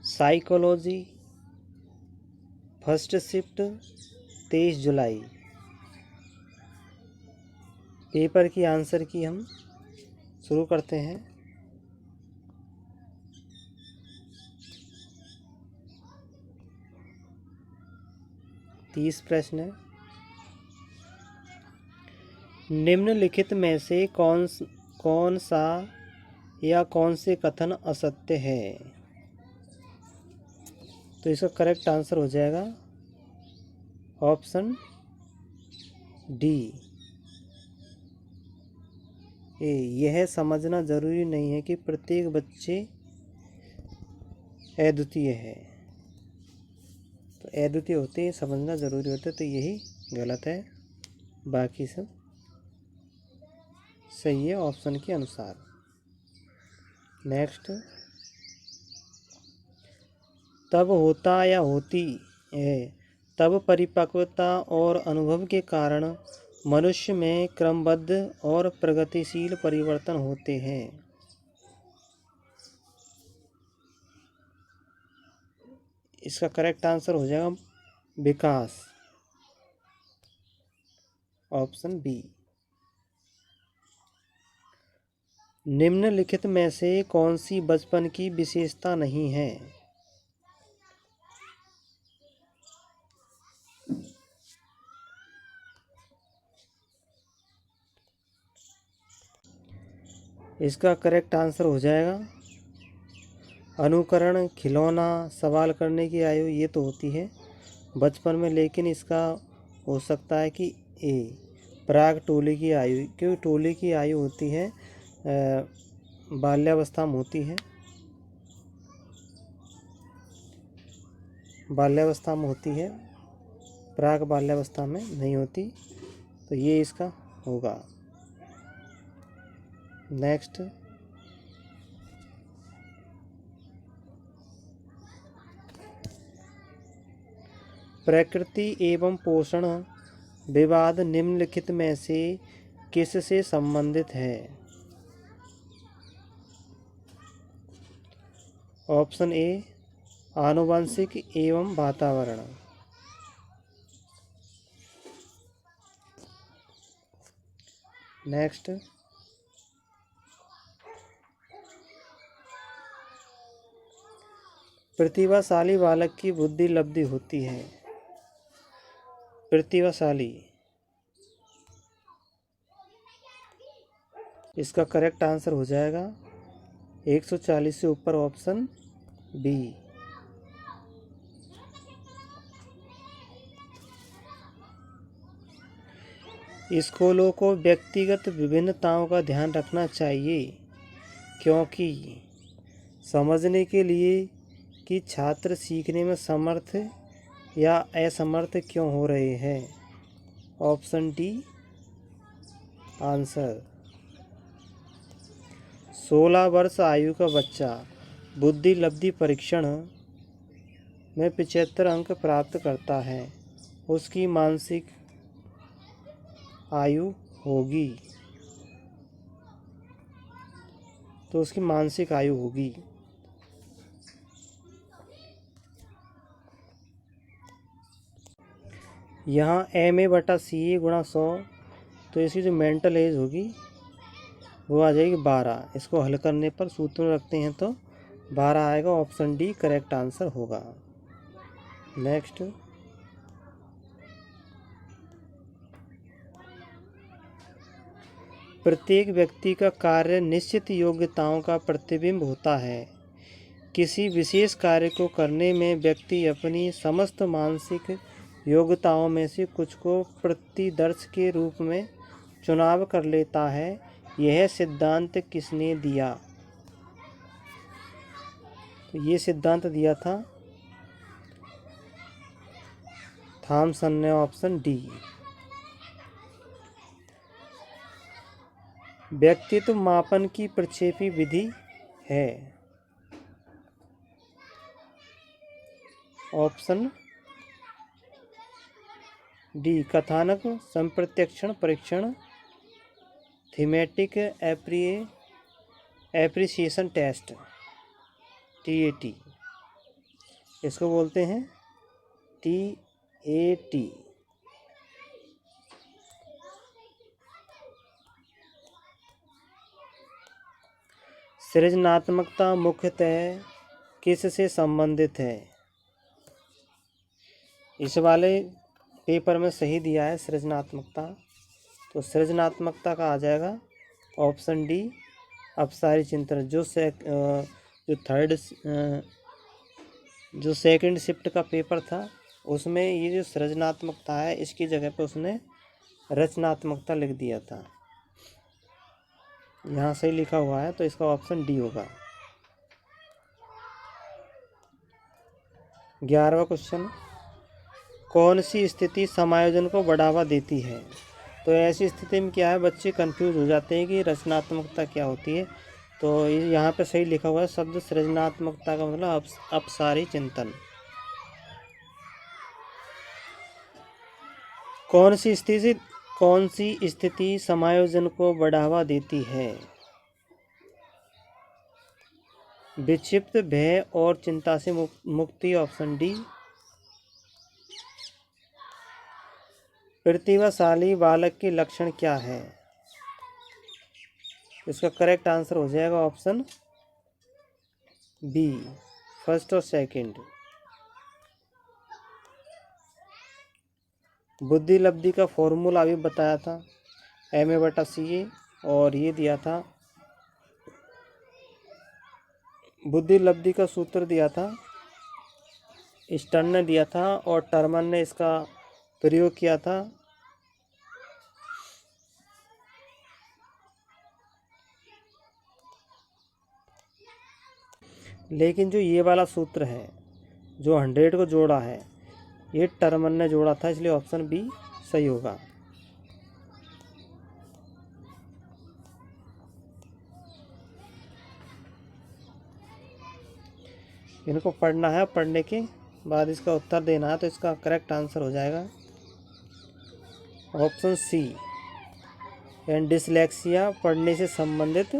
Psychology first shift 23 जुलाई। Paper की answer की हम शुरू करते हैं। तीस प्रश्न है। निम्नलिखित में से कौन सा या कौन से कथन असत्य है? तो इसका करेक्ट आंसर हो जाएगा ऑप्शन डी ए। यह समझना जरूरी नहीं है कि प्रत्येक बच्चे अद्वितीय है। तो अद्वितीय होते हैं, समझना जरूरी होता है, तो यही गलत है। बाकी सब सही है ऑप्शन के अनुसार। नेक्स्ट, तब होता या होती है तब परिपक्वता और अनुभव के कारण मनुष्य में क्रमबद्ध और प्रगतिशील परिवर्तन होते हैं। इसका करेक्ट आंसर हो जाएगा विकास, ऑप्शन बी। निम्नलिखित में से कौन सी बचपन की विशेषता नहीं है? इसका करेक्ट आंसर हो जाएगा अनुकरण, खिलौना, सवाल करने की आयु, ये तो होती है बचपन में, लेकिन इसका हो सकता है कि ए प्राग टोली की आयु, क्योंकि टोली की आयु होती है बाल्यावस्था में होती है, बाल्यावस्था में होती है, प्राग बाल्यावस्था में नहीं होती। तो ये इसका होगा। नेक्स्ट, प्रकृति एवं पोषण विवाद निम्नलिखित में से किससे संबंधित है? ऑप्शन ए आनुवंशिक एवं वातावरण, नेक्स्ट, प्रतिभाशाली बालक की बुद्धि लब्धि होती है। प्रतिभाशाली, इसका करेक्ट आंसर हो जाएगा 140 से ऊपर, ऑप्शन बी। स्कूलों को व्यक्तिगत विभिन्नताओं का ध्यान रखना चाहिए, क्योंकि समझने के लिए कि छात्र सीखने में समर्थ या असमर्थ क्यों हो रहे हैं। Option D answer. 16 वर्ष आयु का बच्चा बुद्धि लब्धि परीक्षण में 75 अंक प्राप्त करता है, उसकी मानसिक आयु होगी, तो उसकी मानसिक आयु होगी। यहाँ MA/CA × 100, तो इसकी जो मेंटल एज होगी वो आ जाएगी 12। इसको हल करने पर सूत्र में रखते हैं तो 12 आएगा, ऑप्शन डी करेक्ट आंसर होगा। नेक्स्ट, प्रत्येक व्यक्ति का कार्य निश्चित योग्यताओं का प्रतिबिंब होता है। किसी विशेष कार्य को करने में व्यक्ति अपनी समस्त मानसिक योग्यताओं में से कुछ को प्रतिदर्श के रूप में चुनाव कर लेता है। यह सिद्धांत किसने दिया? तो ये सिद्धांत दिया था थॉमसन ने, ऑप्शन डी। व्यक्तित्व मापन की प्रक्षेपी विधि है। ऑप्शन डी कथानक संप्रत्यक्षण परीक्षण, थीमेटिक एप्रिसिएशन टेस्ट, TAT। इसको बोलते हैं TAT। सृजनात्मकता मुख्यतः किससे संबंधित है? इस वाले पेपर में सही दिया है सृजनात्मकता, तो सृजनात्मकता का आ जाएगा ऑप्शन डी, अपसारी चिंतन। जो सेकंड शिफ्ट का पेपर था उसमें ये जो सृजनात्मकता है इसकी जगह पे उसने रचनात्मकता लिख दिया था। यहाँ सही लिखा हुआ है तो इसका ऑप्शन डी होगा। 11वां क्वेश्चन, कौन सी स्थिति समायोजन को बढ़ावा देती है? तो ऐसी स्थिति में क्या है, बच्चे कंफ्यूज हो जाते हैं कि रचनात्मकता क्या होती है। तो यहाँ पे सही लिखा हुआ है शब्द सृजनात्मकता का मतलब अपसारी चिंतन। कौन सी स्थिति समायोजन को बढ़ावा देती है? विक्षिप्त, भय और चिंता से मुक्ति, ऑप्शन डी। प्रतिभाशाली बालक के लक्षण क्या है? इसका करेक्ट आंसर हो जाएगा ऑप्शन बी, फर्स्ट और सेकंड। बुद्धि लब्धि का फॉर्मूला अभी बताया था, MA/CA, और ये दिया था बुद्धि लब्धि का सूत्र दिया था स्टर्न ने दिया था और टर्मन ने इसका प्रयोग किया था। लेकिन जो ये वाला सूत्र है जो 100 को जोड़ा है ये टर्मन ने जोड़ा था, इसलिए ऑप्शन बी सही होगा। इनको पढ़ना है, पढ़ने के बाद इसका उत्तर देना है, तो इसका करेक्ट आंसर हो जाएगा ऑप्शन सी, एंड डिसलेक्सिया, पढ़ने से संबंधित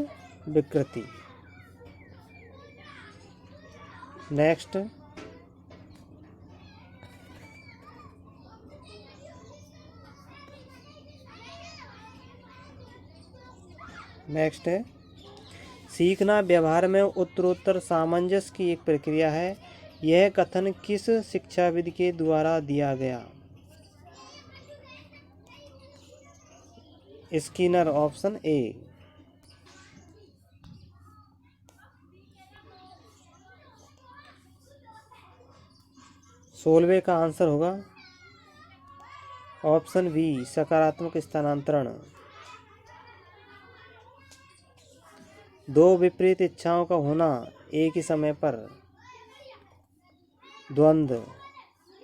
विकृति। नेक्स्ट, है सीखना व्यवहार में उत्तरोत्तर सामंजस्य की एक प्रक्रिया है। यह कथन किस शिक्षाविद के द्वारा दिया गया? Skinner, option A. 16वें का आंसर होगा ऑप्शन बी, सकारात्मक स्थानांतरण। दो विपरीत इच्छाओं का होना एक ही समय पर, द्वंद्व,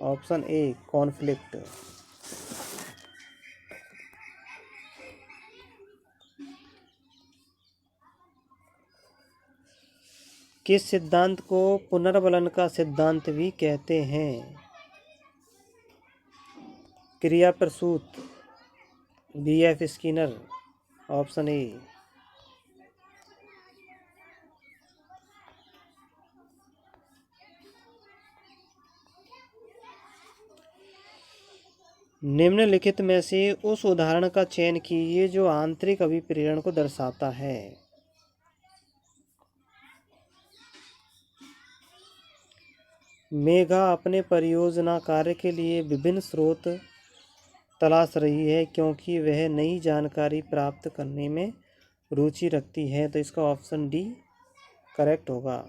ऑप्शन ए, कॉन्फ्लिक्ट। किस सिद्धांत को पुनर्बलन का सिद्धांत भी कहते हैं? क्रिया प्रसूत, BF स्किनर, ऑप्शन ए। निम्नलिखित में से उस उदाहरण का चयन कीजिए जो आंतरिक अभिप्रेरण को दर्शाता है। मेघा अपने परियोजना कार्य के लिए विभिन्न स्रोत तलाश रही है क्योंकि वह नई जानकारी प्राप्त करने में रुचि रखती है, तो इसका ऑप्शन डी करेक्ट होगा।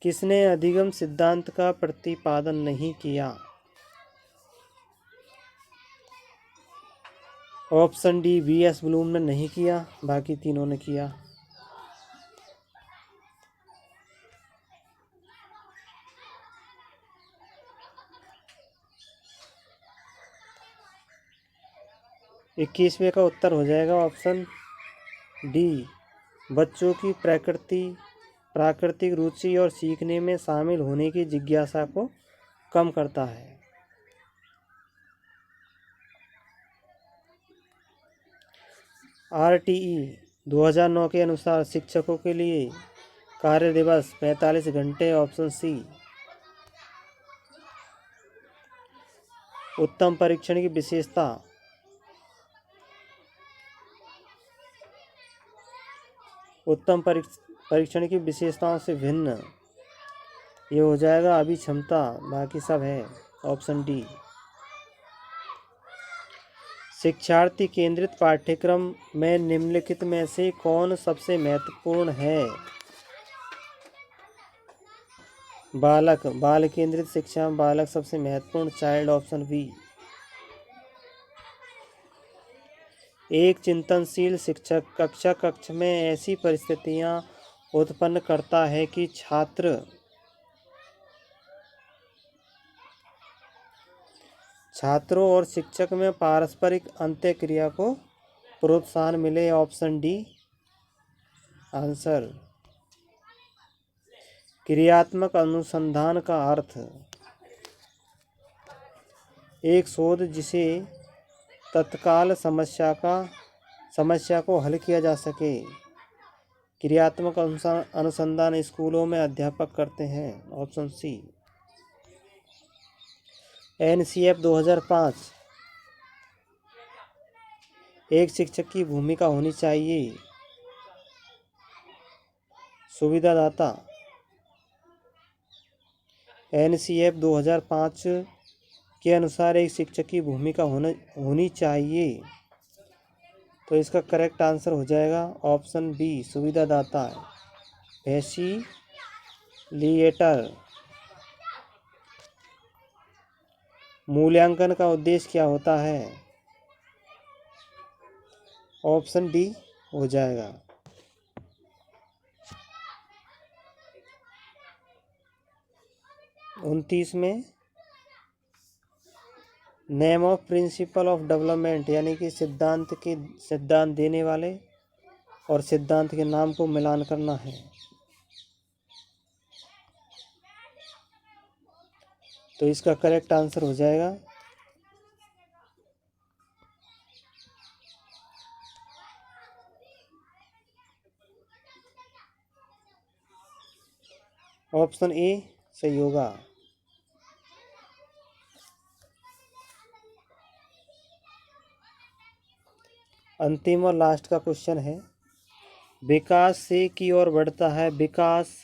किसने अधिगम सिद्धांत का प्रतिपादन नहीं किया? ऑप्शन डी, BS ब्लूम ने नहीं किया, बाकी तीनों ने किया। इक्कीसवें का उत्तर हो जाएगा ऑप्शन डी, बच्चों की प्राकृतिक रुचि और सीखने में शामिल होने की जिज्ञासा को कम करता है। RTE 2009 के अनुसार शिक्षकों के लिए कार्य दिवस 45 घंटे, ऑप्शन सी। उत्तम परीक्षण की विशेषता, उत्तम परीक्षण की विशेषताओं से भिन्न, ये हो जाएगा अभिक्षमता, बाकी सब है, ऑप्शन डी। शिक्षार्थी केंद्रित पाठ्यक्रम में निम्नलिखित में से कौन सबसे महत्वपूर्ण है? बाल केंद्रित शिक्षा में बालक सबसे महत्वपूर्ण, चाइल्ड, ऑप्शन बी। एक चिंतनशील शिक्षक कक्ष में ऐसी परिस्थितियां उत्पन्न करता है कि छात्रों और शिक्षक में पारस्परिक अंतःक्रिया को प्रोत्साहन मिले, ऑप्शन डी आंसर। क्रियात्मक अनुसंधान का अर्थ, एक शोध जिसे तत्काल समस्या को हल किया जा सके। क्रियात्मक अनुसंधान स्कूलों में अध्यापक करते हैं, ऑप्शन सी। NCF 2005, एक शिक्षक की भूमिका होनी चाहिए। सुविधादाता, NCF 2005 के अनुसार एक शिक्षक की भूमिका होनी चाहिए, तो इसका करेक्ट आंसर हो जाएगा ऑप्शन बी, सुविधादाता, फैसिलिएटर। मूल्यांकन का उद्देश्य क्या होता है? ऑप्शन डी हो जाएगा। 29 में name of principle of development, यानी कि सिद्धांत देने वाले और सिद्धांत के नाम को मिलान करना है। तो इसका करेक्ट आंसर हो जाएगा ऑप्शन ए, सहयोगा। अंतिम और लास्ट का क्वेश्चन है, विकास से की ओर बढ़ता है, विकास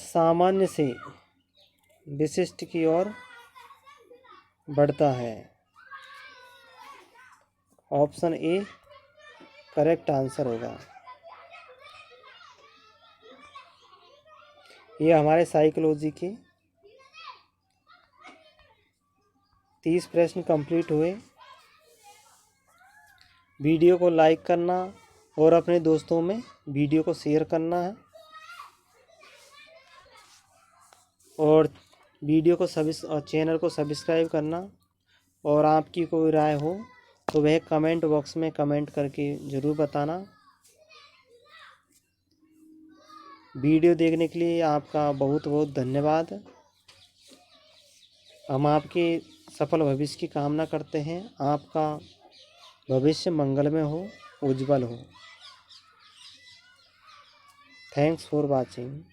सामान्य से विशिष्ट की ओर बढ़ता है, ऑप्शन ए करेक्ट आंसर होगा। ये हमारे साइकोलॉजी के 30 प्रश्न कंप्लीट हुए। वीडियो को लाइक करना और अपने दोस्तों में वीडियो को शेयर करना है, और वीडियो को और चैनल को सब्सक्राइब करना, और आपकी कोई राय हो तो वह कमेंट बॉक्स में कमेंट करके ज़रूर बताना। वीडियो देखने के लिए आपका बहुत बहुत धन्यवाद। हम आपके सफल भविष्य की कामना करते हैं। आपका भविष्य मंगलमय हो, उज्जवल हो। Thanks for watching.